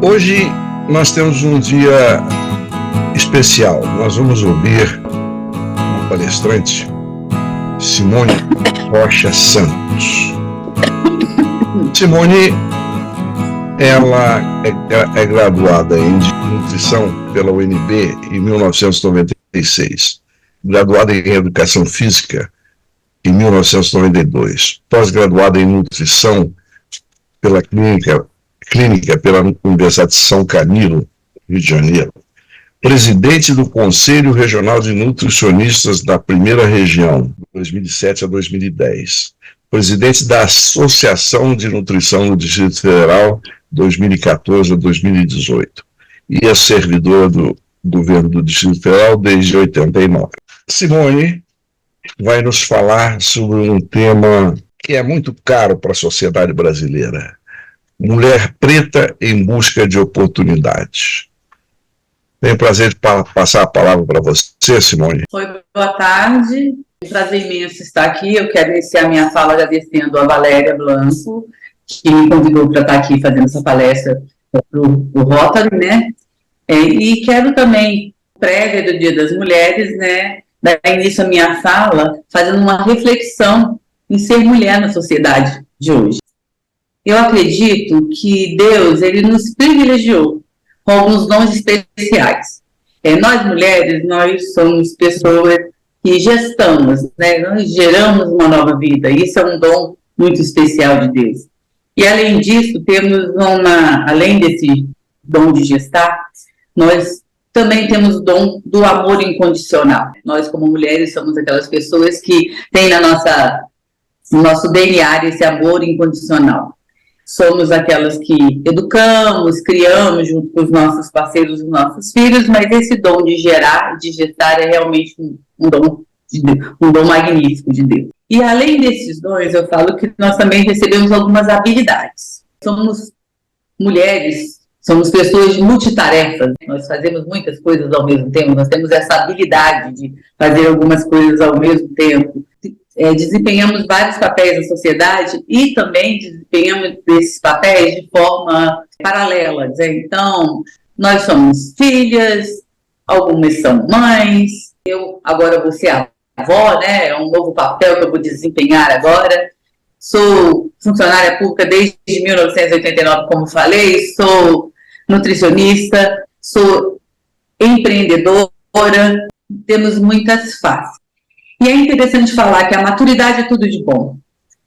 Hoje nós temos um dia especial. Nós vamos ouvir uma palestrante, Simone Rocha Santos. Simone, ela é graduada em nutrição pela UNB em 1996, graduada em educação física em 1992, pós-graduada em nutrição pela clínica pela Universidade de São Camilo, Rio de Janeiro, presidente do Conselho Regional de Nutricionistas da Primeira Região, 2007 a 2010, presidente da Associação de Nutrição do Distrito Federal, 2014 a 2018, e é servidora do governo do Distrito Federal desde 89. Simone vai nos falar sobre um tema que é muito caro para a sociedade brasileira: mulher preta em busca de oportunidades. Tenho o prazer de passar a palavra para você, Simone. Oi, boa tarde. É um prazer imenso estar aqui. Eu quero iniciar minha fala agradecendo a Valéria Blanco, que me convidou para estar aqui fazendo essa palestra para o Rotary, né? E quero também, prévia do Dia das Mulheres, né, dar início à minha fala fazendo uma reflexão em ser mulher na sociedade de hoje. Eu acredito que Deus, ele nos privilegiou com alguns dons especiais. Nós mulheres, nós somos pessoas que gestamos, né? Nós geramos uma nova vida. Isso é um dom muito especial de Deus. E além disso, além desse dom de gestar, nós também temos o dom do amor incondicional. Nós, como mulheres, somos aquelas pessoas que têm no nosso DNA esse amor incondicional. Somos aquelas que educamos, criamos junto com os nossos parceiros, os nossos filhos, mas esse dom de gerar, de gestar, é realmente um dom magnífico de Deus. E além desses dons, eu falo que nós também recebemos algumas habilidades. Somos mulheres, somos pessoas multitarefas, nós fazemos muitas coisas ao mesmo tempo, nós temos essa habilidade de fazer algumas coisas ao mesmo tempo. Desempenhamos vários papéis na sociedade e também desempenhamos esses papéis de forma paralela. Então, nós somos filhas, algumas são mães, eu agora vou ser avó, né? É um novo papel que eu vou desempenhar agora. Sou funcionária pública desde 1989, como falei, sou nutricionista, sou empreendedora, temos muitas faces. E é interessante falar que a maturidade é tudo de bom,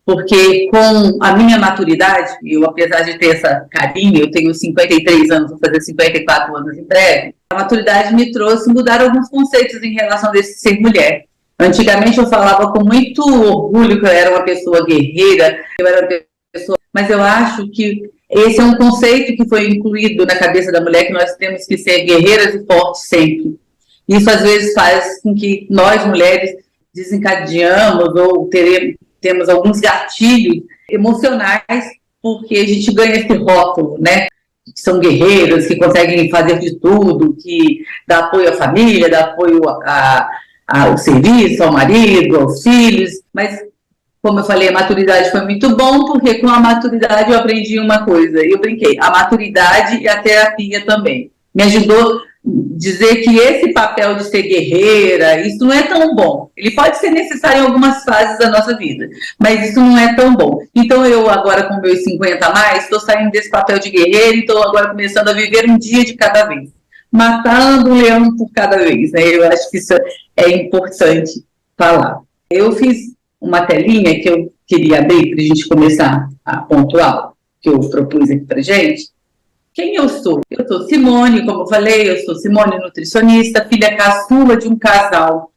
porque com a minha maturidade, eu apesar de ter essa carinha, eu tenho 53 anos, vou fazer 54 anos em breve, a maturidade me trouxe mudar alguns conceitos em relação a esse ser mulher. Antigamente eu falava com muito orgulho que eu era uma pessoa guerreira, mas eu acho que esse é um conceito que foi incluído na cabeça da mulher, que nós temos que ser guerreiras e fortes sempre. Isso às vezes faz com que nós mulheres desencadeamos ou temos alguns gatilhos emocionais, porque a gente ganha esse rótulo, né? Que são guerreiras, que conseguem fazer de tudo, que dá apoio à família, dá apoio ao serviço, ao marido, aos filhos. Mas, como eu falei, a maturidade foi muito bom, porque com a maturidade eu aprendi uma coisa, eu brinquei, a maturidade e a terapia também. Me ajudou a dizer que esse papel de ser guerreira, isso não é tão bom. Ele pode ser necessário em algumas fases da nossa vida, mas isso não é tão bom. Então eu agora com meus 50 a mais, estou saindo desse papel de guerreira e estou agora começando a viver um dia de cada vez. Matando um leão por cada vez, né? Eu acho que isso é importante falar. Eu fiz uma telinha que eu queria abrir para a gente começar a pontuar, que eu propus aqui para gente. Quem eu sou? Eu sou Simone, como eu falei, eu sou Simone, nutricionista, filha caçula de um casal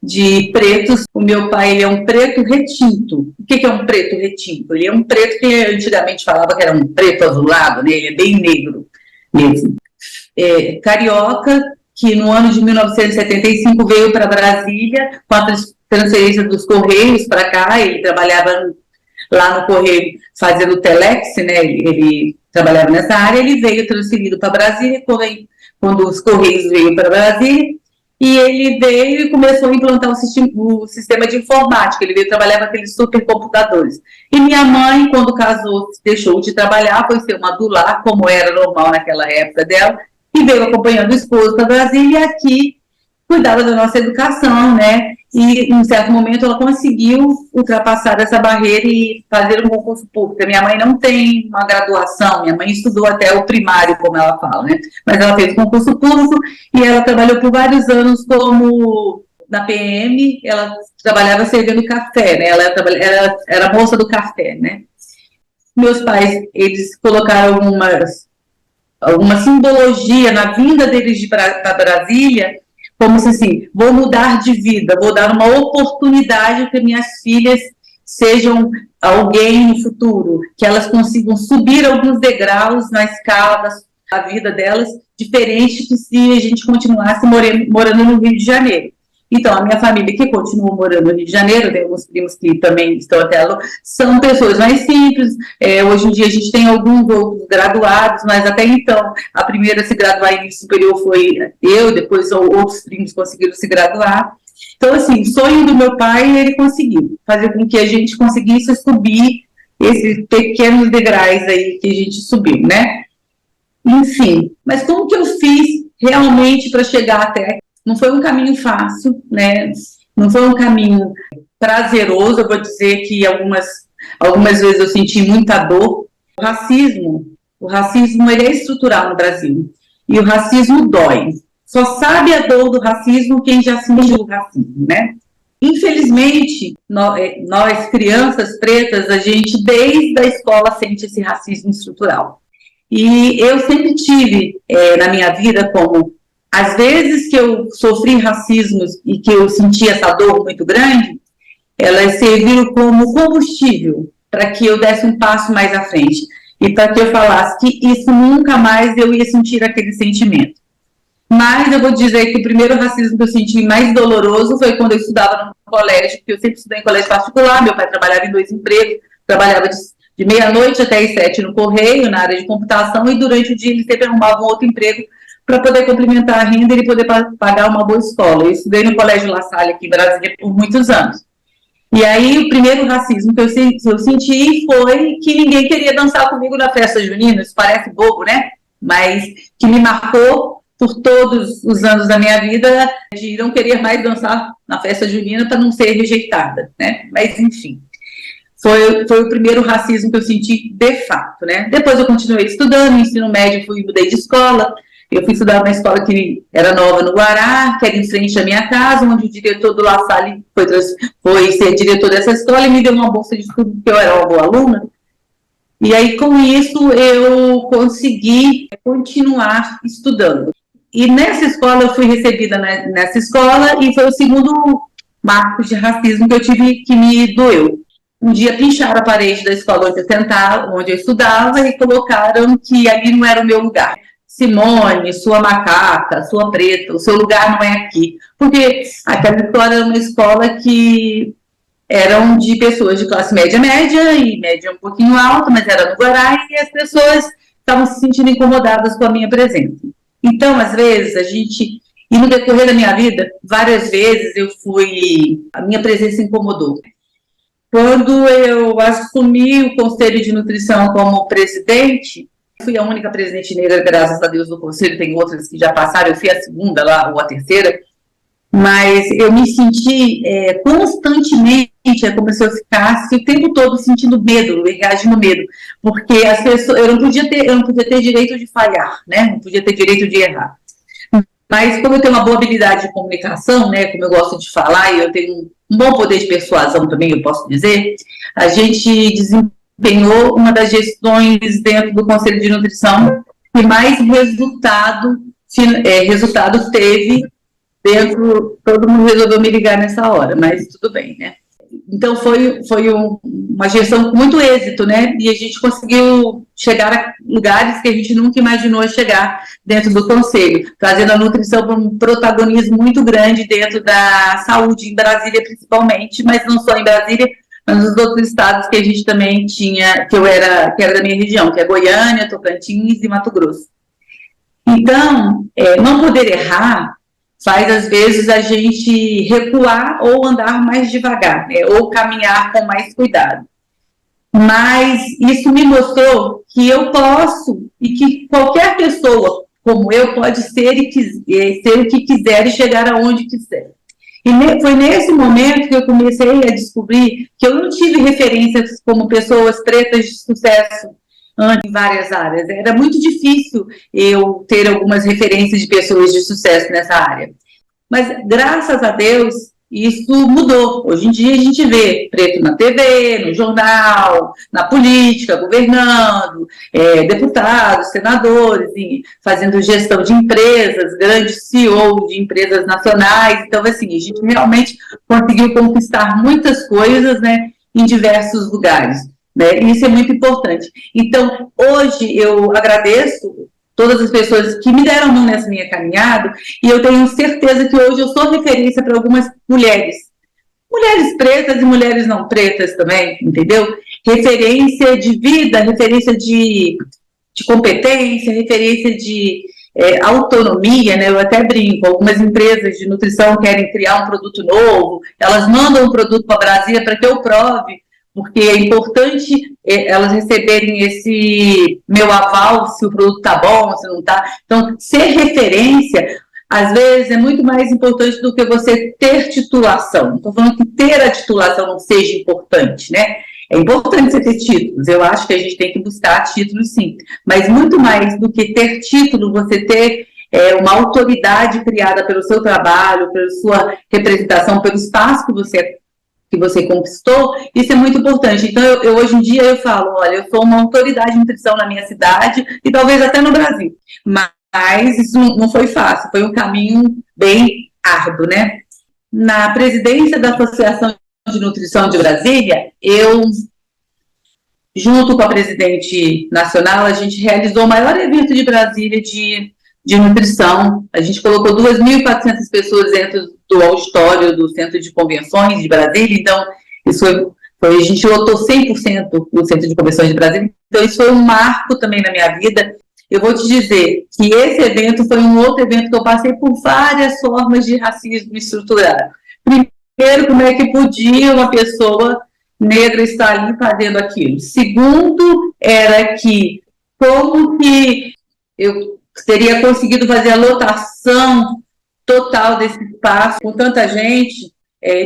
de pretos. O meu pai, ele é um preto retinto. O que é um preto retinto? Ele é um preto que antigamente falava que era um preto azulado, né? Ele é bem negro mesmo. Carioca, que no ano de 1975 veio para Brasília com a transferência dos Correios para cá. Ele trabalhava lá no Correio fazendo telex, né? Ele trabalhava nessa área. Ele veio transferido para Brasília. Quando os Correios veio para Brasília, e ele veio e começou a implantar o sistema de informática. Ele veio trabalhar com aqueles supercomputadores. E minha mãe, quando casou, deixou de trabalhar, foi ser uma doula, como era normal naquela época dela, e veio acompanhando o esposo para Brasília, e aqui cuidava da nossa educação, né? E, em um certo momento, ela conseguiu ultrapassar essa barreira e fazer um concurso público. Minha mãe não tem uma graduação, minha mãe estudou até o primário, como ela fala, né? Mas ela fez concurso público e ela trabalhou por vários anos como na PM, ela trabalhava servindo café, né? Ela era moça do café, né? Meus pais, eles colocaram alguma simbologia na vinda deles para Brasília, como se assim, vou mudar de vida, vou dar uma oportunidade para minhas filhas sejam alguém no futuro, que elas consigam subir alguns degraus na escala da vida delas, diferente que se a gente continuasse morando no Rio de Janeiro. Então, a minha família, que continua morando no Rio de Janeiro, tem alguns primos que também estão até lá, são pessoas mais simples. Hoje em dia a gente tem alguns outros graduados, mas até então, a primeira a se graduar em nível superior foi eu, depois outros primos conseguiram se graduar. Então, assim, o sonho do meu pai, ele conseguiu fazer com que a gente conseguisse subir esses pequenos degraus aí que a gente subiu, né? Enfim, mas como que eu fiz realmente para chegar até aqui? Não foi um caminho fácil, né? Não foi um caminho prazeroso. Eu vou dizer que algumas vezes eu senti muita dor. O racismo ele é estrutural no Brasil. E o racismo dói. Só sabe a dor do racismo quem já sentiu o racismo, né? Infelizmente, nós crianças pretas, a gente desde a escola sente esse racismo estrutural. E eu sempre tive na minha vida como às vezes que eu sofri racismos e que eu senti essa dor muito grande, elas serviram como combustível para que eu desse um passo mais à frente e para que eu falasse que isso nunca mais eu ia sentir aquele sentimento. Mas eu vou dizer que o primeiro racismo que eu senti mais doloroso foi quando eu estudava no colégio, porque eu sempre estudei em colégio particular, meu pai trabalhava em 2 empregos, trabalhava de meia-noite até às 7 no correio, na área de computação, e durante o dia ele sempre arrumava um outro emprego para poder complementar a renda e poder pagar uma boa escola. Eu estudei no Colégio La Salle, aqui em Brasília, por muitos anos. E aí, o primeiro racismo que eu senti foi que ninguém queria dançar comigo na festa junina. Isso parece bobo, né? Mas que me marcou por todos os anos da minha vida, de não querer mais dançar na festa junina para não ser rejeitada, né? Mas, enfim. Foi o primeiro racismo que eu senti de fato, né? Depois eu continuei estudando, no ensino médio mudei de escola. Eu fui estudar numa escola que era nova no Guará, que era em frente à minha casa, onde o diretor do La Salle foi ser diretor dessa escola e me deu uma bolsa de estudo, porque eu era uma boa aluna. E aí, com isso, eu consegui continuar estudando. E nessa escola, eu fui recebida nessa escola e foi o segundo marco de racismo que eu tive que me doeu. Um dia pincharam a parede da escola onde eu estudava e colocaram que ali não era o meu lugar. Simone, sua macaca, sua preta, o seu lugar não é aqui. Porque aquela escola era uma escola que eram de pessoas de classe média e média um pouquinho alta, mas era no Guará, e as pessoas estavam se sentindo incomodadas com a minha presença. Então, às vezes, e no decorrer da minha vida, várias vezes a minha presença incomodou. Quando eu assumi o Conselho de Nutrição como presidente, fui a única presidente negra, graças a Deus, do Conselho, tem outras que já passaram, eu fui a segunda lá, ou a terceira, mas eu me senti constantemente, é como se eu ficasse o tempo todo sentindo medo, reagindo medo, porque as pessoas, eu não podia ter direito de falhar, né? Não podia ter direito de errar. Mas como eu tenho uma boa habilidade de comunicação, né, como eu gosto de falar, e eu tenho um bom poder de persuasão também, eu posso dizer, a gente desempenhou uma das gestões dentro do Conselho de Nutrição que mais resultado teve dentro. Todo mundo resolveu me ligar nessa hora, mas tudo bem, né? Então foi uma gestão com muito êxito, né? E a gente conseguiu chegar a lugares que a gente nunca imaginou chegar dentro do Conselho, trazendo a nutrição para um protagonismo muito grande dentro da saúde, em Brasília principalmente, mas não só em Brasília, mas nos outros estados que a gente também tinha, que era da minha região, que é Goiânia, Tocantins e Mato Grosso. Então, não poder errar faz, às vezes, a gente recuar ou andar mais devagar, né? Ou caminhar com mais cuidado. Mas isso me mostrou que eu posso e que qualquer pessoa como eu pode ser ser o que quiser e chegar aonde quiser. E foi nesse momento que eu comecei a descobrir que eu não tive referências como pessoas pretas de sucesso em várias áreas. Era muito difícil eu ter algumas referências de pessoas de sucesso nessa área. Mas, graças a Deus, isso mudou. Hoje em dia a gente vê preto na TV, no jornal, na política, governando, deputados, senadores, fazendo gestão de empresas, grandes CEOs de empresas nacionais. Então, assim, a gente realmente conseguiu conquistar muitas coisas, né, em diversos lugares, né? E isso é muito importante. Então, hoje eu agradeço todas as pessoas que me deram a mão nessa minha caminhada, e eu tenho certeza que hoje eu sou referência para algumas mulheres pretas e mulheres não pretas também, entendeu? Referência de vida, referência de competência, referência de autonomia, né? Eu até brinco, algumas empresas de nutrição querem criar um produto novo, elas mandam um produto para Brasília para que eu prove, porque é importante elas receberem esse meu aval, se o produto está bom, se não está. Então, ser referência, às vezes, é muito mais importante do que você ter titulação. Não estou falando que ter a titulação não seja importante, né? É importante você ter títulos, eu acho que a gente tem que buscar títulos, sim. Mas muito mais do que ter título, você ter uma autoridade criada pelo seu trabalho, pela sua representação, pelo espaço que você conquistou, isso é muito importante. Então, eu hoje em dia eu falo, olha, eu sou uma autoridade de nutrição na minha cidade e talvez até no Brasil. Mas isso não foi fácil, foi um caminho bem árduo, né? Na presidência da Associação de Nutrição de Brasília, eu, junto com a presidente nacional, a gente realizou o maior evento de Brasília de nutrição. A gente colocou 2.400 pessoas dentro do auditório do Centro de Convenções de Brasília, então isso a gente lotou 100% do Centro de Convenções de Brasília, então isso foi um marco também na minha vida. Eu vou te dizer que esse evento foi um outro evento que eu passei por várias formas de racismo estruturado. Primeiro, como é que podia uma pessoa negra estar ali fazendo aquilo? Segundo, era que como que eu teria conseguido fazer a lotação total desse espaço com tanta gente,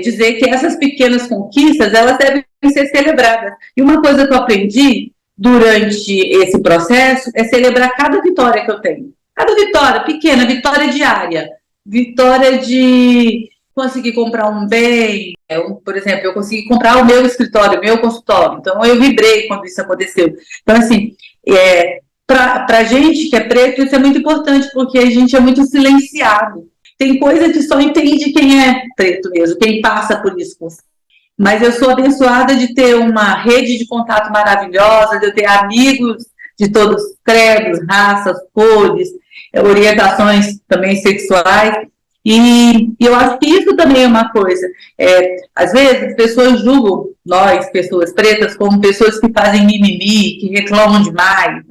dizer que essas pequenas conquistas, elas devem ser celebradas. E uma coisa que eu aprendi durante esse processo é celebrar cada vitória que eu tenho. Cada vitória, pequena, vitória diária, vitória de conseguir comprar um bem, por exemplo, eu consegui comprar o meu escritório, o meu consultório, então eu vibrei quando isso aconteceu. Então, assim, para a gente que é preto, isso é muito importante, porque a gente é muito silenciado. Tem coisa que só entende quem é preto mesmo, quem passa por isso. Mas eu sou abençoada de ter uma rede de contato maravilhosa, de eu ter amigos de todos os credos, raças, cores, orientações também sexuais. E eu acho que isso também é uma coisa. Às vezes, as pessoas julgam nós, pessoas pretas, como pessoas que fazem mimimi, que reclamam demais.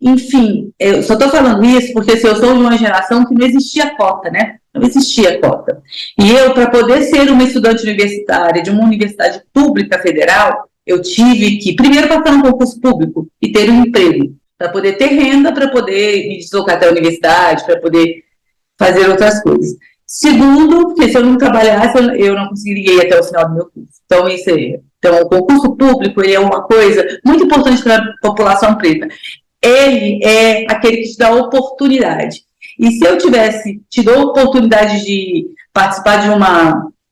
Enfim, eu só estou falando isso porque eu sou de uma geração que não existia cota, né? Não existia cota. E eu, para poder ser uma estudante universitária de uma universidade pública federal, eu tive que, primeiro, passar um concurso público e ter um emprego, para poder ter renda, para poder me deslocar até a universidade, para poder fazer outras coisas. Segundo, porque se eu não trabalhasse, eu não conseguiria ir até o final do meu curso. Então, isso aí. Então, o concurso público ele é uma coisa muito importante para a população preta. Ele é aquele que te dá oportunidade. E se eu tivesse tido a oportunidade de participar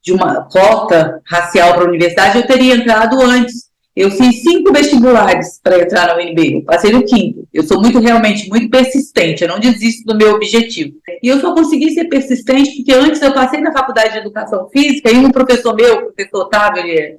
de uma cota racial para a universidade, eu teria entrado antes. Eu fiz 5 vestibulares para entrar na UNB, eu passei no 5º. Eu sou realmente muito persistente, eu não desisto do meu objetivo. E eu só consegui ser persistente porque antes eu passei na faculdade de Educação Física e um professor meu, o professor Otávio, ele é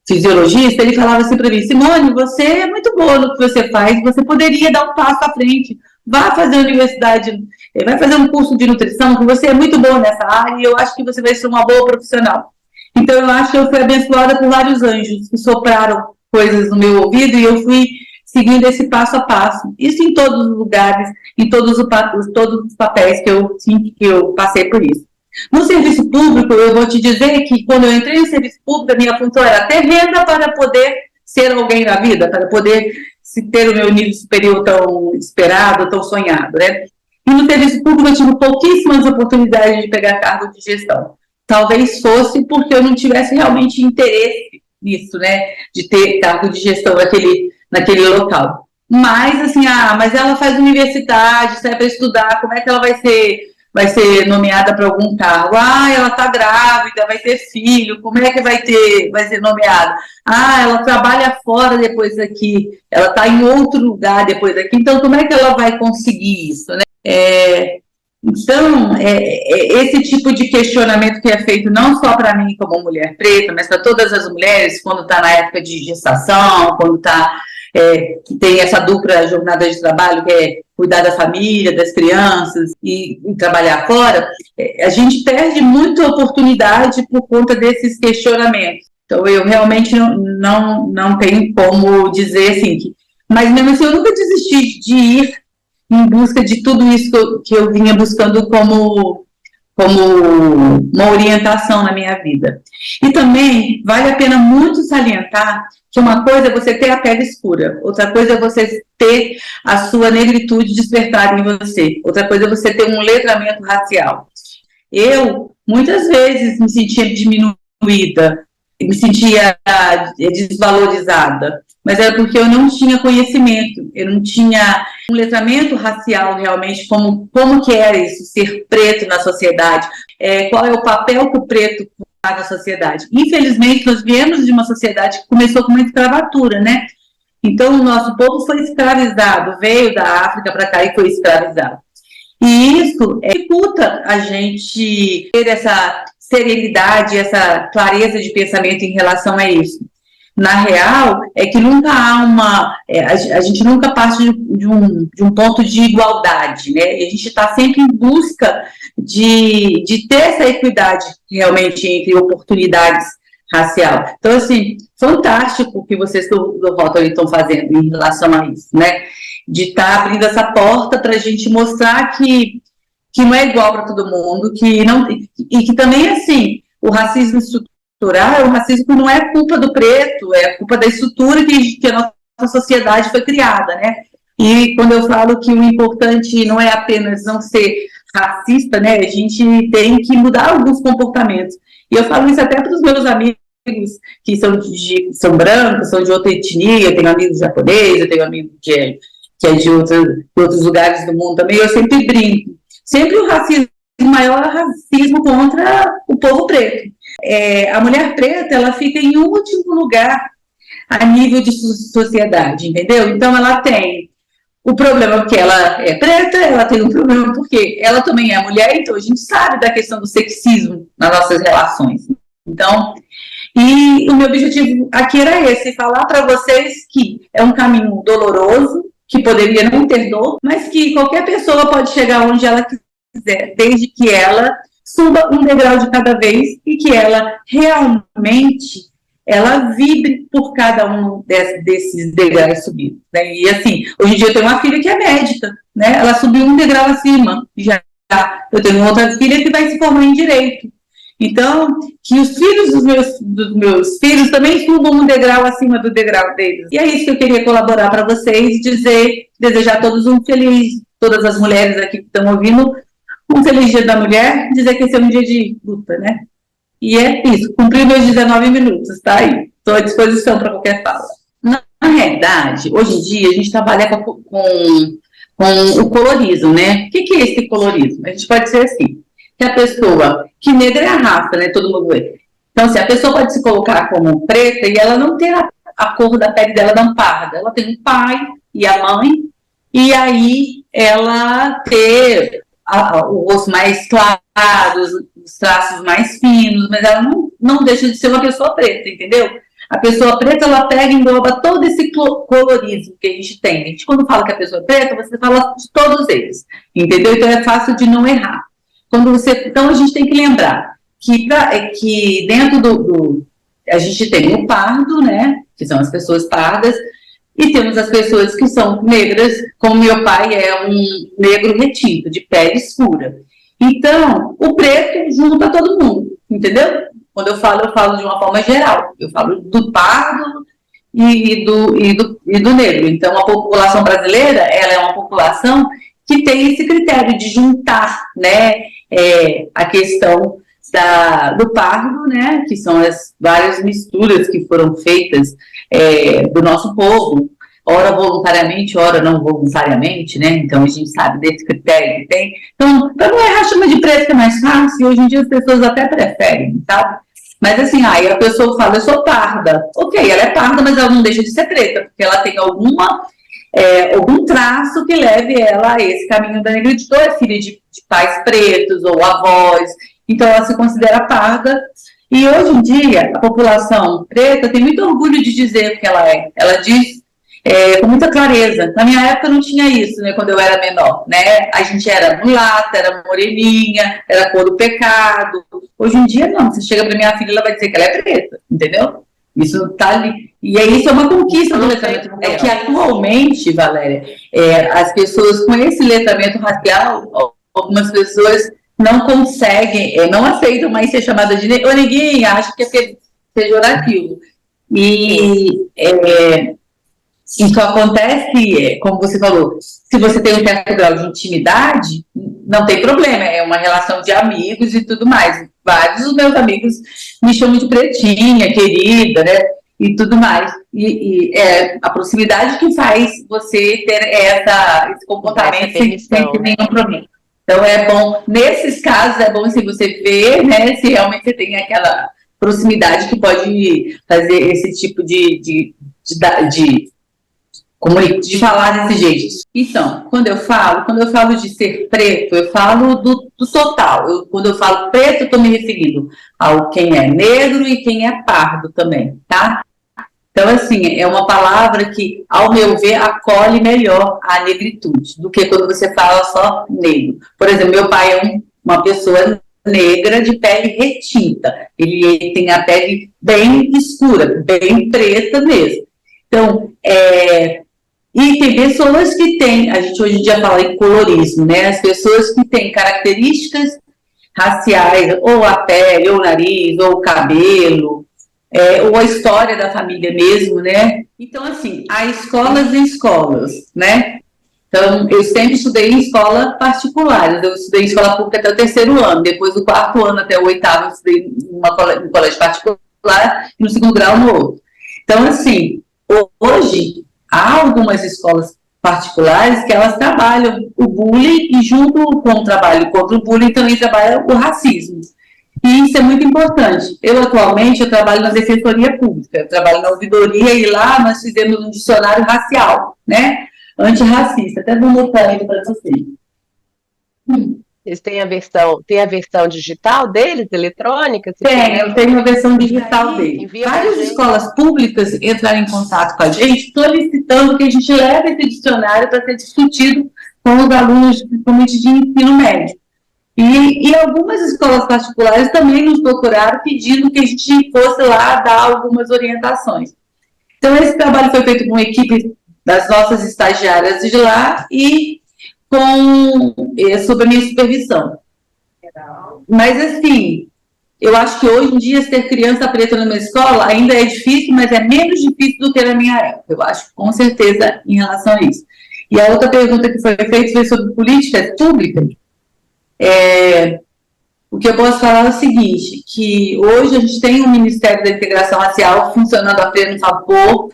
fisiologista, ele falava assim para mim: Simone, você é muito boa no que você faz, você poderia dar um passo à frente, vá fazer a universidade, vai fazer um curso de nutrição, que você é muito boa nessa área e eu acho que você vai ser uma boa profissional. Então eu acho que eu fui abençoada por vários anjos que sopraram coisas no meu ouvido e eu fui seguindo esse passo a passo. Isso em todos os lugares, em todos os papéis que eu passei por isso. No serviço público, eu vou te dizer que quando eu entrei no serviço público, a minha função era ter renda para poder ser alguém na vida, para poder ter o meu nível superior tão esperado, tão sonhado, né? E no serviço público eu tive pouquíssimas oportunidades de pegar cargo de gestão. Talvez fosse porque eu não tivesse realmente interesse nisso, né? De ter cargo de gestão naquele local. Mas, assim, mas ela faz universidade, sai para estudar, como é que ela vai ser nomeada para algum cargo? Ela está grávida, vai ter filho, como é que vai ser nomeada? Ela trabalha fora depois daqui, ela está em outro lugar depois daqui, então como é que ela vai conseguir isso, né? Então, esse tipo de questionamento que é feito não só para mim como mulher preta, mas para todas as mulheres, quando está na época de gestação, quando tem essa dupla jornada de trabalho, que é cuidar da família, das crianças e trabalhar fora, a gente perde muita oportunidade por conta desses questionamentos. Então, eu realmente não tenho como dizer assim, mas mesmo assim, eu nunca desisti de ir em busca de tudo isso que eu vinha buscando como uma orientação na minha vida. E também vale a pena muito salientar que uma coisa é você ter a pele escura, outra coisa é você ter a sua negritude despertada em você, outra coisa é você ter um letramento racial. Eu, muitas vezes, me sentia diminuída, me sentia desvalorizada, mas era porque eu não tinha conhecimento, eu não tinha um letramento racial realmente, como que era isso, ser preto na sociedade, qual é o papel que o preto faz na sociedade. Infelizmente, nós viemos de uma sociedade que começou com uma escravatura, né? Então, o nosso povo foi escravizado, veio da África para cá e foi escravizado. E isso dificulta a gente ter essa serenidade, essa clareza de pensamento em relação a isso. Na real, é que nunca há a gente nunca parte de um ponto de igualdade, né? E a gente está sempre em busca de ter essa equidade realmente entre oportunidades racial. Então, assim, fantástico o que vocês do Rotary estão fazendo em relação a isso, né? De estar abrindo essa porta para a gente mostrar que não é igual para todo mundo, e que também, assim, o racismo estrutural, o racismo não é culpa do preto, é culpa da estrutura que a nossa sociedade foi criada, né? E quando eu falo que o importante não é apenas não ser racista, né? A gente tem que mudar alguns comportamentos. E eu falo isso até para os meus amigos que são brancos, são de outra etnia, eu tenho amigos japoneses, eu tenho amigo que é de outros lugares do mundo também, eu sempre brinco. Sempre o racismo maior é o racismo contra o povo preto. A mulher preta, ela fica em último lugar a nível de sociedade, entendeu? Então, ela tem o problema porque ela é preta, ela tem um problema porque ela também é mulher, então a gente sabe da questão do sexismo nas nossas relações. Então, e o meu objetivo aqui era esse, falar para vocês que é um caminho doloroso, que poderia não ter dor, mas que qualquer pessoa pode chegar onde ela quiser, desde que ela suba um degrau de cada vez e que ela realmente vibre por cada um desses degraus subidos, né? E assim, hoje em dia eu tenho uma filha que é médica, né? Ela subiu um degrau acima, já. Eu tenho outra filha que vai se formar em Direito. Então, que os filhos dos meus filhos também subam um degrau acima do degrau deles. E é isso que eu queria colaborar para vocês, desejar a todos todas as mulheres aqui que estão ouvindo, um feliz Dia da Mulher, dizer que esse é um dia de luta, né? E é isso, cumpri meus 19 minutos, tá aí. Estou à disposição para qualquer fala. Na realidade, hoje em dia, a gente trabalha com o colorismo, né? O que é esse colorismo? A gente pode ser assim, que a pessoa, que negra é a raça, né? Todo mundo vê. Então, assim, a pessoa pode se colocar como preta e ela não ter a cor da pele dela não parda. Ela tem o pai e a mãe, e aí ela ter o rosto mais claro, os traços mais finos, mas ela não deixa de ser uma pessoa preta, entendeu? A pessoa preta, ela pega e engloba todo esse colorismo que a gente tem. A gente, quando fala que a pessoa é preta, você fala de todos eles, entendeu? Então é fácil de não errar. Então a gente tem que lembrar que dentro a gente tem o pardo, né, que são as pessoas pardas, e temos as pessoas que são negras, como meu pai é um negro retinto, de pele escura. Então, o preto junta todo mundo, entendeu? Quando eu falo de uma forma geral. Eu falo do pardo e do negro. Então, a população brasileira, ela é uma população que tem esse critério de juntar, né, a questão do pardo, né, que são as várias misturas que foram feitas do nosso povo, ora voluntariamente, ora não voluntariamente, né? Então a gente sabe desse critério que tem. Então, para não errar, chama de preto, que é mais fácil, e hoje em dia as pessoas até preferem, sabe? Mas assim, aí a pessoa fala, eu sou parda. Ok, ela é parda, mas ela não deixa de ser preta, porque ela tem algum traço que leve ela a esse caminho da negritude. Ou é filha de pais pretos, ou avós, então ela se considera parda. E hoje em dia, a população preta tem muito orgulho de dizer o que ela é. Ela diz com muita clareza. Na minha época não tinha isso, né, quando eu era menor, né? A gente era mulata, era moreninha, era cor do pecado. Hoje em dia, não. Você chega para minha filha, ela vai dizer que ela é preta, entendeu? Isso tá ali. E aí, isso é uma conquista do letramento racial. É que atualmente, Valéria, as pessoas com esse letramento racial, algumas pessoas não conseguem, não aceitam mais ser chamada de neguinha, acham que é pejorativo. E isso acontece, como você falou, se você tem um certo grau de intimidade, não tem problema, é uma relação de amigos e tudo mais. Vários dos meus amigos me chamam de pretinha, querida, né, e tudo mais. E a proximidade que faz você ter esse comportamento sem ter nenhum problema. Então é bom, nesses casos é bom assim, você ver, né, se realmente você tem aquela proximidade que pode fazer esse tipo de falar desse jeito. Então, quando eu falo de ser preto, eu falo do total. Quando eu falo preto, eu estou me referindo ao quem é negro e quem é pardo também, tá? Então, assim, é uma palavra que, ao meu ver, acolhe melhor a negritude do que quando você fala só negro. Por exemplo, meu pai é uma pessoa negra de pele retinta. Ele tem a pele bem escura, bem preta mesmo. Então, e tem pessoas que têm, a gente hoje em dia fala em colorismo, né? As pessoas que têm características raciais, ou a pele, ou o nariz, ou o cabelo, ou a história da família mesmo, né? Então, assim, há escolas e escolas, né? Então, eu sempre estudei em escola particular, eu estudei em escola pública até o 3º ano, depois do 4º ano até o 8º eu estudei em colégio particular e no 2º grau no outro. Então, assim, hoje há algumas escolas particulares que elas trabalham o bullying e junto com o trabalho contra o bullying também trabalham o racismo. E isso é muito importante. Atualmente, eu trabalho na Defensoria Pública, eu trabalho na ouvidoria e lá nós fizemos um dicionário racial, né? Antirracista. Até vou mostrar ele para vocês. Eles têm a versão digital deles, eletrônica? Eu tenho a versão digital deles. Várias escolas públicas entraram em contato com a gente, solicitando que a gente leve esse dicionário para ser discutido com os alunos, principalmente de ensino médio. E algumas escolas particulares também nos procuraram pedindo que a gente fosse lá dar algumas orientações. Então, esse trabalho foi feito com a equipe das nossas estagiárias de lá e sob a minha supervisão. Mas, assim, eu acho que hoje em dia ter criança preta numa escola ainda é difícil, mas é menos difícil do que na minha época, eu acho, com certeza, em relação a isso. E a outra pergunta que foi feita foi sobre políticas públicas. O que eu posso falar é o seguinte, que hoje a gente tem um Ministério da Integração Racial funcionando a pleno vapor,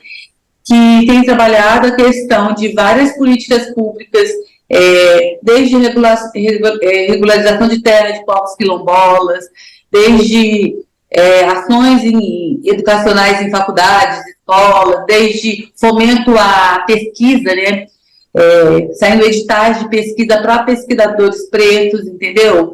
que tem trabalhado a questão de várias políticas públicas, desde regularização de terra de povos quilombolas, desde ações educacionais em faculdades, escolas, desde fomento à pesquisa, né? Saindo editais de pesquisa para pesquisadores pretos, entendeu?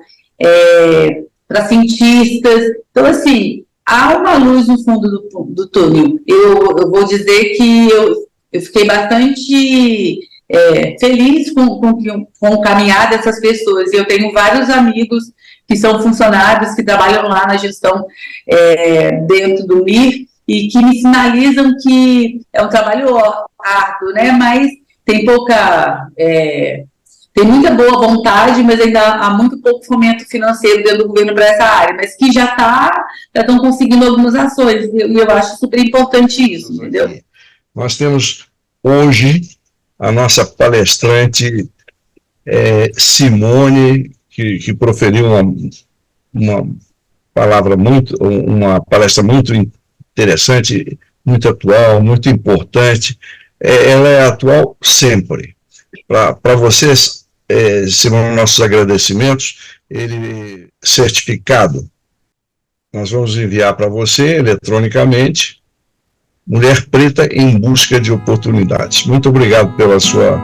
Para cientistas. Então, assim, há uma luz no fundo do túnel. Eu vou dizer que eu fiquei bastante feliz com o caminhar dessas pessoas. Eu tenho vários amigos que são funcionários, que trabalham lá na gestão dentro do MIR e que me sinalizam que é um trabalho árduo, né? Mas tem tem muita boa vontade, mas ainda há muito pouco fomento financeiro dentro do governo para essa área, mas que já estão conseguindo algumas ações, e eu acho super importante isso, entendeu? Nós temos hoje a nossa palestrante Simone, que proferiu uma uma palestra muito interessante, muito atual, muito importante. Ela é atual sempre. Para vocês, Simone, nossos agradecimentos. Ele certificado, nós vamos enviar para você eletronicamente. Mulher Preta em Busca de Oportunidades. Muito obrigado pela sua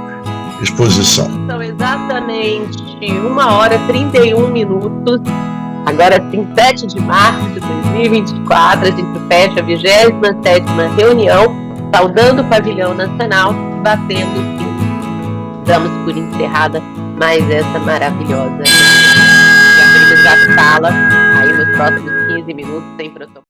exposição. São exatamente 1h31. Agora, sim, 7 de março de 2024, a gente fecha a 27ª reunião, saudando o Pavilhão Nacional, batendo sim. Damos por encerrada mais essa maravilhosa. E abrimos a sala aí nos próximos 15 minutos, sem protocolo.